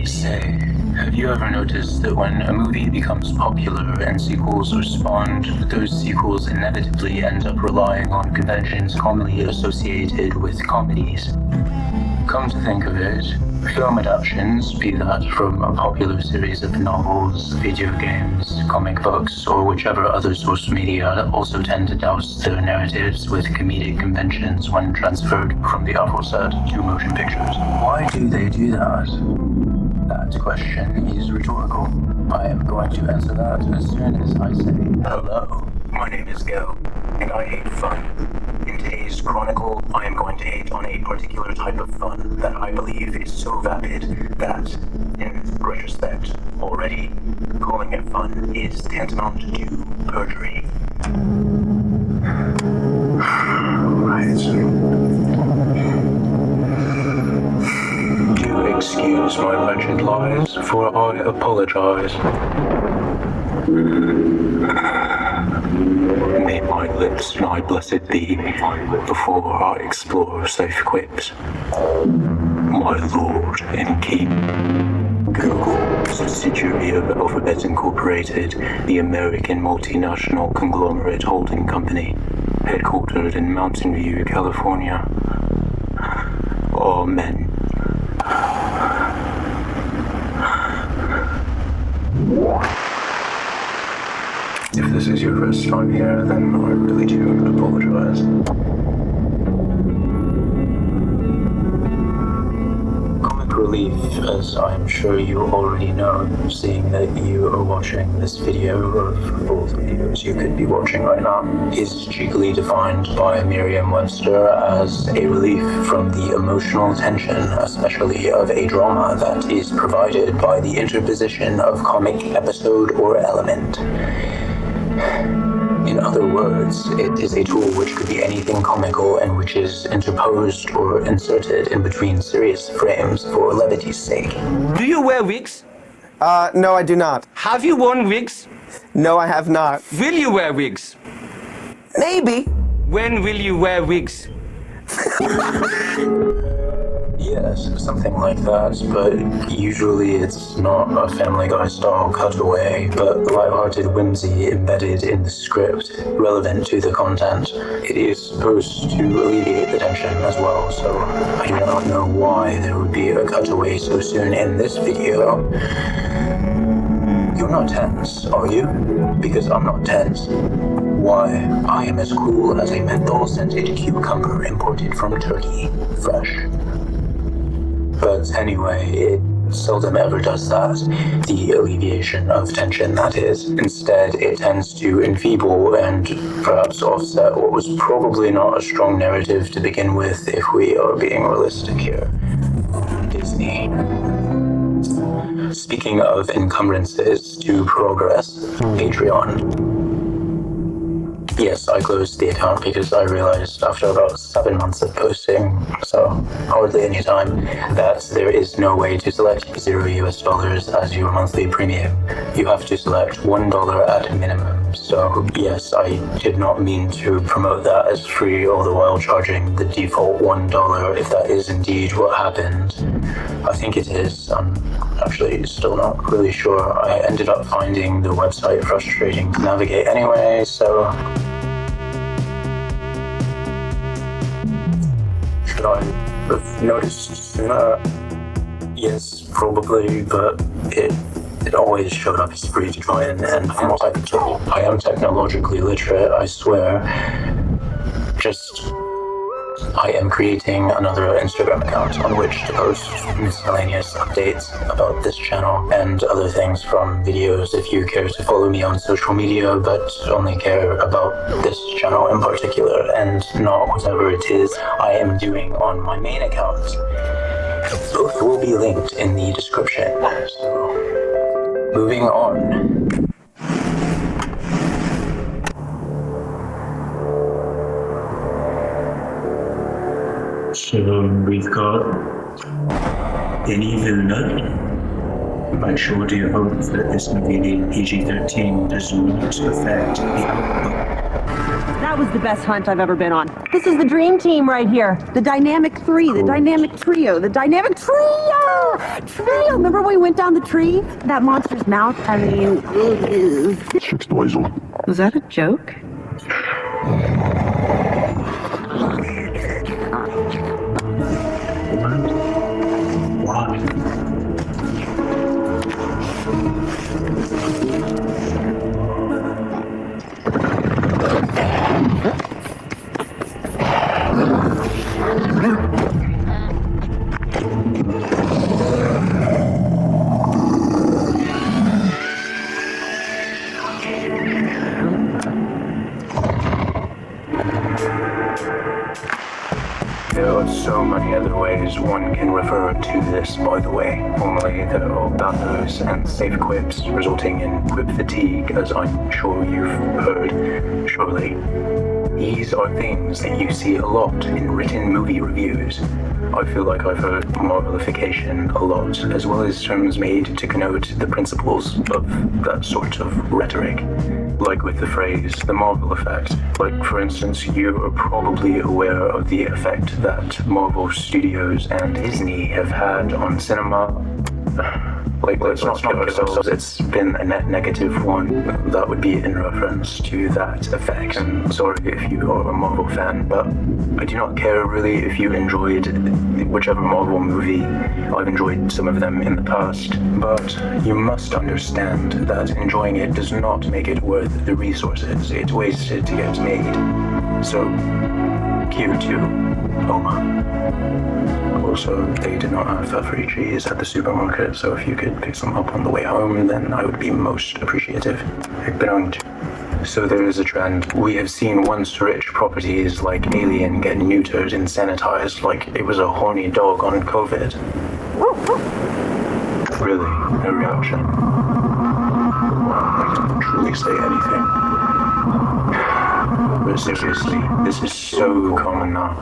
Say, have you ever noticed that when a movie becomes popular and sequels are spawned, those sequels inevitably end up relying on conventions commonly associated with comedies? Come to think of it, film adaptations, be that from a popular series of novels, video games, comic books, or whichever other source media, also tend to douse their narratives with comedic conventions when transferred from the aforesaid to motion pictures. Why do they do that? That question is rhetorical. I am going to answer that as soon as I say hello. My name is Gale, and I hate fun. In today's chronicle, I am going to hate on a particular type of fun that I believe is so vapid that, in retrospect, already, calling it fun is tantamount to perjury. Do excuse my wretched lies, for I apologize. May my lips nigh blessed be, before I explore safe quips. My lord and king. Google, subsidiary of Alphabet Incorporated, the American multinational conglomerate holding company, headquartered in Mountain View, California. Amen. If this is your first time here, then I really do apologize. Comic relief, as I'm sure you already know, seeing that you are watching this video of both videos you could be watching right now, is cheekily defined by Merriam-Webster as a relief from the emotional tension, especially of a drama, that is provided by the interposition of comic episode or element. In other words, it is a tool which could be anything comical and which is interposed or inserted in between serious frames for levity's sake. Do you wear wigs? No, I do not. Have you worn wigs? No, I have not. Will you wear wigs? Maybe. When will you wear wigs? Yes, something like that, but usually it's not a Family Guy style cutaway, but lighthearted whimsy embedded in the script, relevant to the content. It is supposed to alleviate the tension as well, so I do not know why there would be a cutaway so soon in this video. You're not tense, are you? Because I'm not tense. Why, I am as cool as a menthol-scented cucumber imported from Turkey, fresh. But anyway, it seldom ever does that, the alleviation of tension, that is. Instead, it tends to enfeeble and perhaps offset what was probably not a strong narrative to begin with, if we are being realistic here. Disney. Speaking of encumbrances to progress, Patreon. Yes, I closed the account because I realized after about 7 months of posting, so hardly any time, that there is no way to select $0 as your monthly premium. You have to select $1 at minimum. So yes, I did not mean to promote that as free, all the while charging the default $1 if that is indeed what happened. I think it is. I'm actually still not really sure. I ended up finding the website frustrating to navigate anyway, so... Should I have noticed sooner? Yes, probably, but it always showed up as free to join, and from what I could tell, I am technologically literate, I swear. Just... I am creating another Instagram account on which to post miscellaneous updates about this channel and other things from videos if you care to follow me on social media, but only care about this channel in particular and not whatever it is I am doing on my main account. Both will be linked in the description. So, moving on. So we've got an evil nut, I sure do hope that this movie being PG-13 does not affect the outlook. That was the best hunt I've ever been on. This is the dream team right here. The dynamic three, the dynamic trio, the dynamic trio! Trio! Remember when we went down the tree? That monster's mouth, I mean... Was that a joke? Why? There are so many other ways one can refer to this, by the way. Only there are bathos and safe quips, resulting in quip fatigue, as I'm sure you've heard, surely. These are things that you see a lot in written movie reviews. I feel like I've heard marvelification a lot, as well as terms made to connote the principles of that sort of rhetoric. Like with the phrase, the Marvel effect. Like, for instance, you are probably aware of the effect that Marvel Studios and Disney have had on cinema. Like, let's not kid ourselves, it's been a net negative one. That would be in reference to that effect. And sorry if you are a Marvel fan, but I do not care really if you enjoyed whichever Marvel movie. I've enjoyed some of them in the past, but you must understand that enjoying it does not make it worth the resources it's wasted to get made. So, Q2, Oma. Also, they did not have that free cheese at the supermarket, so if you could pick some up on the way home, then I would be most appreciative. Bedankt. So there is a trend. We have seen once rich properties like Alien get neutered and sanitized like it was a horny dog on COVID. Really? No reaction? I can't truly say anything. But seriously, this is so common now.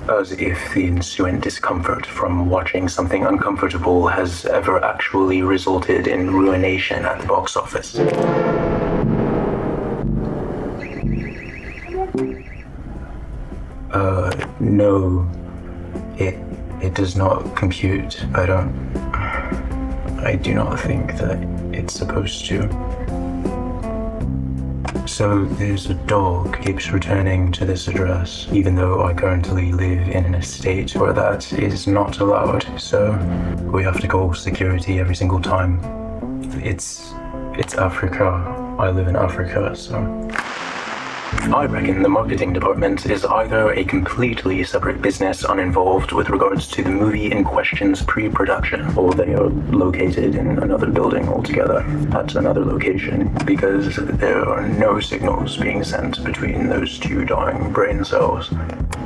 As if the ensuing discomfort from watching something uncomfortable has ever actually resulted in ruination at the box office. No. It does not compute. I do not think that it's supposed to. So there's a dog keeps returning to this address, even though I currently live in an estate where that is not allowed. So we have to call security every single time. It's Africa. I live in Africa, so... I reckon the marketing department is either a completely separate business uninvolved with regards to the movie in question's pre-production, or they are located in another building altogether, at another location, because there are no signals being sent between those two dying brain cells.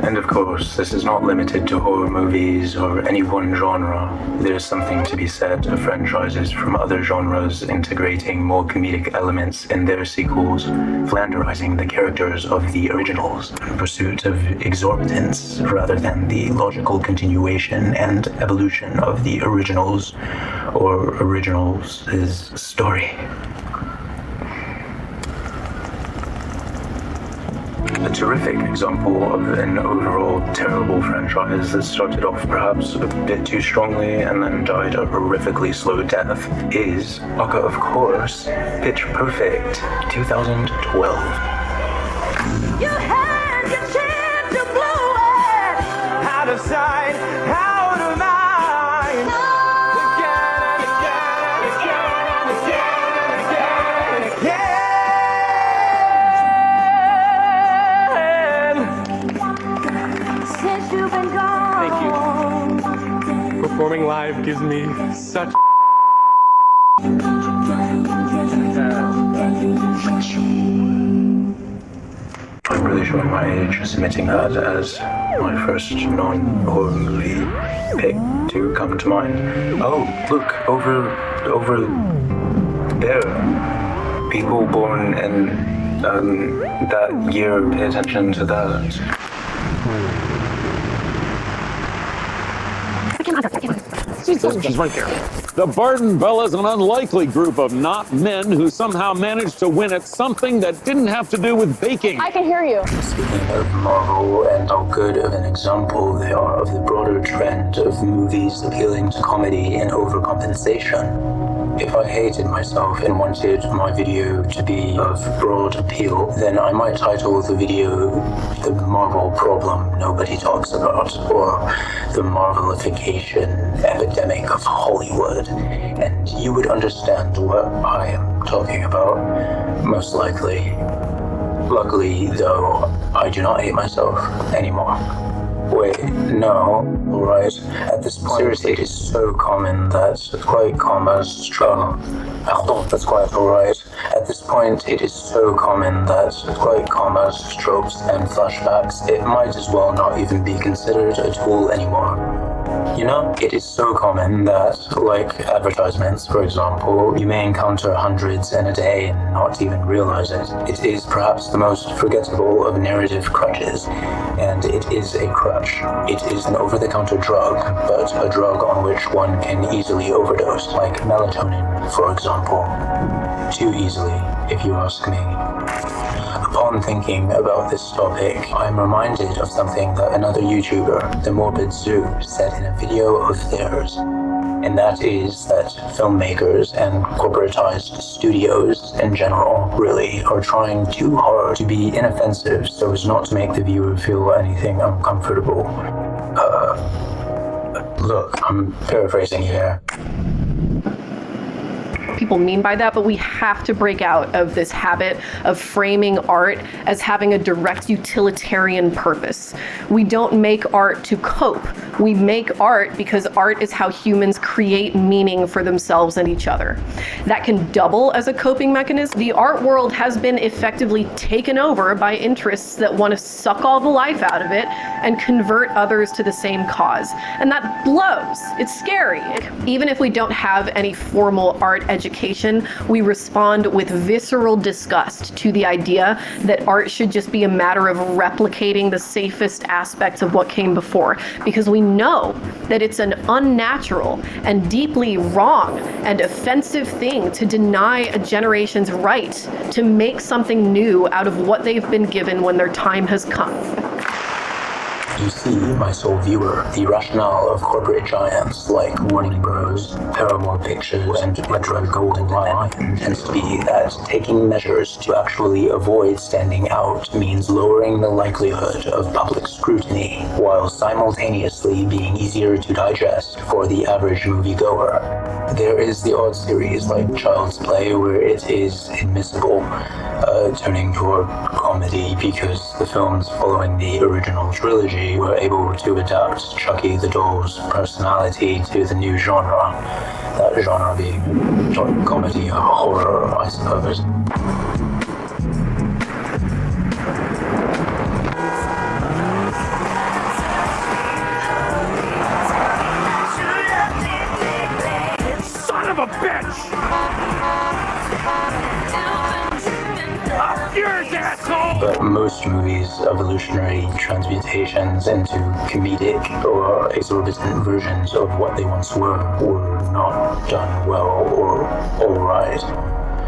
And of course, this is not limited to horror movies or any one genre. There's something to be said of franchises from other genres integrating more comedic elements in their sequels, flanderizing the characters of the originals in pursuit of exorbitance rather than the logical continuation and evolution of the originals or originals' story. A terrific example of an overall terrible franchise that started off perhaps a bit too strongly and then died a horrifically slow death is, of course, Pitch Perfect, 2012. You had your chance to blow it out of sight, out of mind. Again and again and again and again and again. Since you've been gone. Thank you. Performing live gives me such... I'm really showing my age submitting that as my first non-horror movie pick to come to mind. Oh, look, over there. People born in that year, pay attention to that. She's right there. The Barton Bellas, an unlikely group of not men who somehow managed to win at something that didn't have to do with baking. I can hear you. Speaking of Marvel and how good of an example they are of the broader trend of movies appealing to comedy and overcompensation. If I hated myself and wanted my video to be of broad appeal, then I might title the video The Marvel Problem Nobody Talks About, or The Marvelification Epidemic of Hollywood, and you would understand what I am talking about, most likely. Luckily, though, I do not hate myself anymore. Wait, no, alright. At this point, seriously, it is so common that it's quite that's quite alright. At this point, it is so common that it's quite commas, tropes, and flashbacks, it might as well not even be considered a tool anymore. You know, it is so common that, like advertisements, for example, you may encounter hundreds in a day and not even realize it. It is perhaps the most forgettable of narrative crutches, and it is a crutch. It is an over-the-counter drug, but a drug on which one can easily overdose, like melatonin, for example. Too easily, if you ask me. Upon thinking about this topic, I'm reminded of something that another YouTuber, The Morbid Zoo, said in a video of theirs. And that is that filmmakers and corporatized studios in general really are trying too hard to be inoffensive so as not to make the viewer feel anything uncomfortable. Look, I'm paraphrasing here. People mean by that, but we have to break out of this habit of framing art as having a direct utilitarian purpose. We don't make art to cope. We make art because art is how humans create meaning for themselves and each other. That can double as a coping mechanism. The art world has been effectively taken over by interests that want to suck all the life out of it and convert others to the same cause. And that blows. It's scary. Even if we don't have any formal art education, we respond with visceral disgust to the idea that art should just be a matter of replicating the safest aspects of what came before, because we know that it's an unnatural and deeply wrong and offensive thing to deny a generation's right to make something new out of what they've been given when their time has come. You see, my sole viewer, the rationale of corporate giants like Warner Bros., Paramount Pictures, and Metro Golden Lion tends to be that taking measures to actually avoid standing out means lowering the likelihood of public scrutiny, while simultaneously being easier to digest for the average moviegoer. There is the odd series like Child's Play where it is admissible, turning toward comedy because the films following the original trilogy were able to adapt Chucky the Doll's personality to the new genre. That genre being comedy or horror, I suppose. Son of a bitch! Up yours, asshole! But most movies' evolutionary transmutations into comedic or exorbitant versions of what they once were not done well or alright.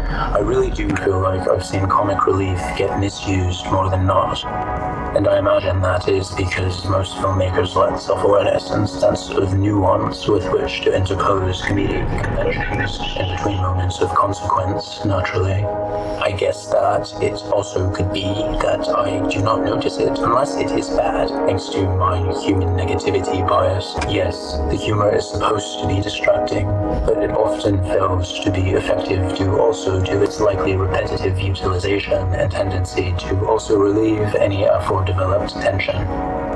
I really do feel like I've seen comic relief get misused more than not. And I imagine that is because most filmmakers lack self-awareness and sense of nuance with which to interpose comedic conventions in between moments of consequence, naturally. I guess that it also could be that I do not notice it unless it is bad, thanks to my human negativity bias. Yes, the humor is supposed to be distracting, but it often fails to be effective due also to its likely repetitive utilization and tendency to also relieve any aforedeveloped tension.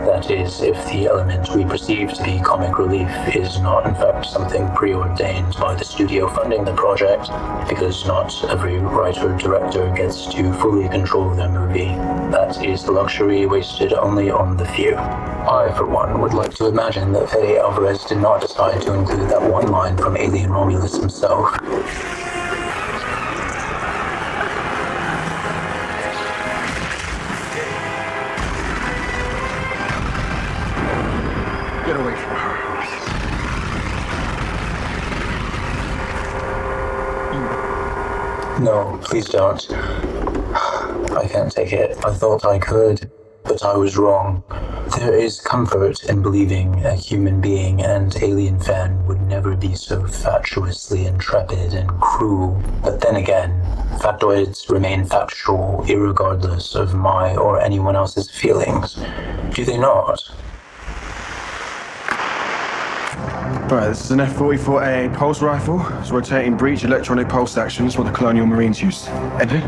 That is, if the element we perceive to be comic relief is not in fact something preordained by the studio funding the project, because not every writer-director gets to fully control their movie. That is a luxury wasted only on the few. I, for one, would like to imagine that Fede Alvarez did not decide to include that one line from Alien Romulus himself. Get away from her. No, please don't. I can't take it. I thought I could, but I was wrong. There is comfort in believing a human being and alien fan would never be so fatuously intrepid and cruel. But then again, factoids remain factual irregardless of my or anyone else's feelings. Do they not? Right, this is an F-44A pulse rifle. It's rotating breech electronic pulse action. It's what the Colonial Marines used. Eddie?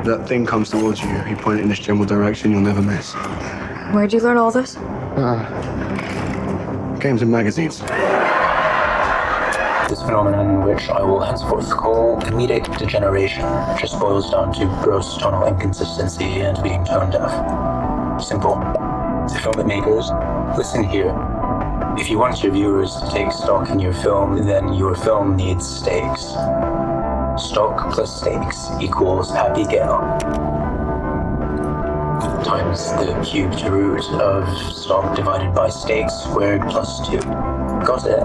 That thing comes towards you. You point it in this general direction, you'll never miss. Where'd you learn all this? Games and magazines. This phenomenon, which I will henceforth call comedic degeneration, just boils down to gross tonal inconsistency and being tone deaf. Simple. To filmmakers, listen here. If you want your viewers to take stock in your film, then your film needs stakes. Stock plus stakes equals happy Gale. Times the cubed root of stock divided by stakes squared plus 2. Got it?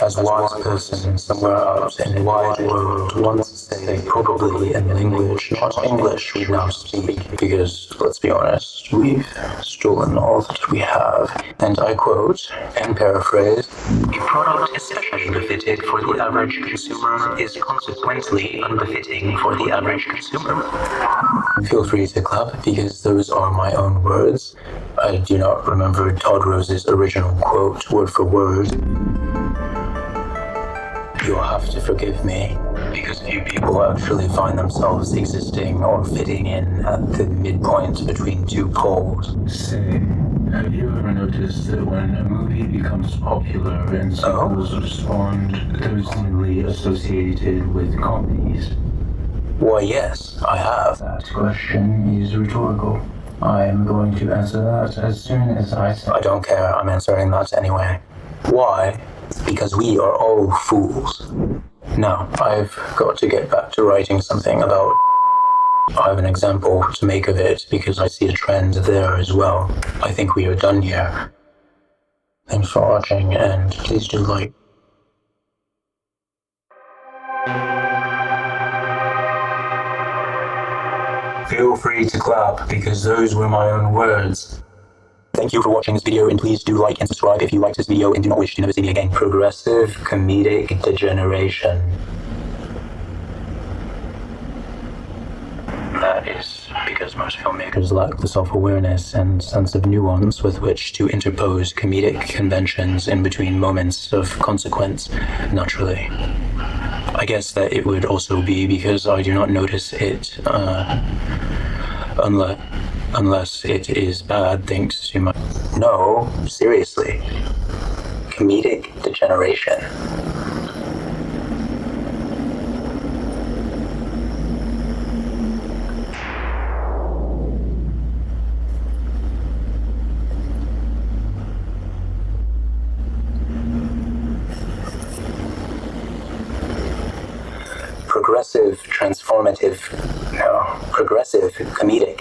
As a wise person somewhere out in the wide world once said, probably in language not English we now speak, because, let's be honest, we've stolen all that we have. And I quote, and paraphrase, a product especially befitted for the average consumer is consequently unbefitting for the average consumer. Feel free to clap, because those are my own words. I do not remember Todd Rose's original quote, word for word. You'll have to forgive me, because few people actually find themselves existing or fitting in at the midpoint between two poles. Say, have you ever noticed that when a movie becomes popular and sequels are spawned, they're seemingly associated with comedies? Why, yes, I have. That question is rhetorical. I am going to answer that as soon as I say. I don't care, I'm answering that anyway. Why? Because we are all fools. Now, I've got to get back to writing something about. I have an example to make of it because I see a trend there as well. I think we are done here. Thanks for watching, and please do like. Feel free to clap, because those were my own words. Thank you for watching this video, and please do like and subscribe if you liked this video and do not wish to never see me again. Progressive comedic degeneration. That is because most filmmakers lack the self-awareness and sense of nuance with which to interpose comedic conventions in between moments of consequence naturally. I guess that it would also be because I do not notice it unless it is bad thanks to my... No, seriously. Comedic degeneration. Progressive comedic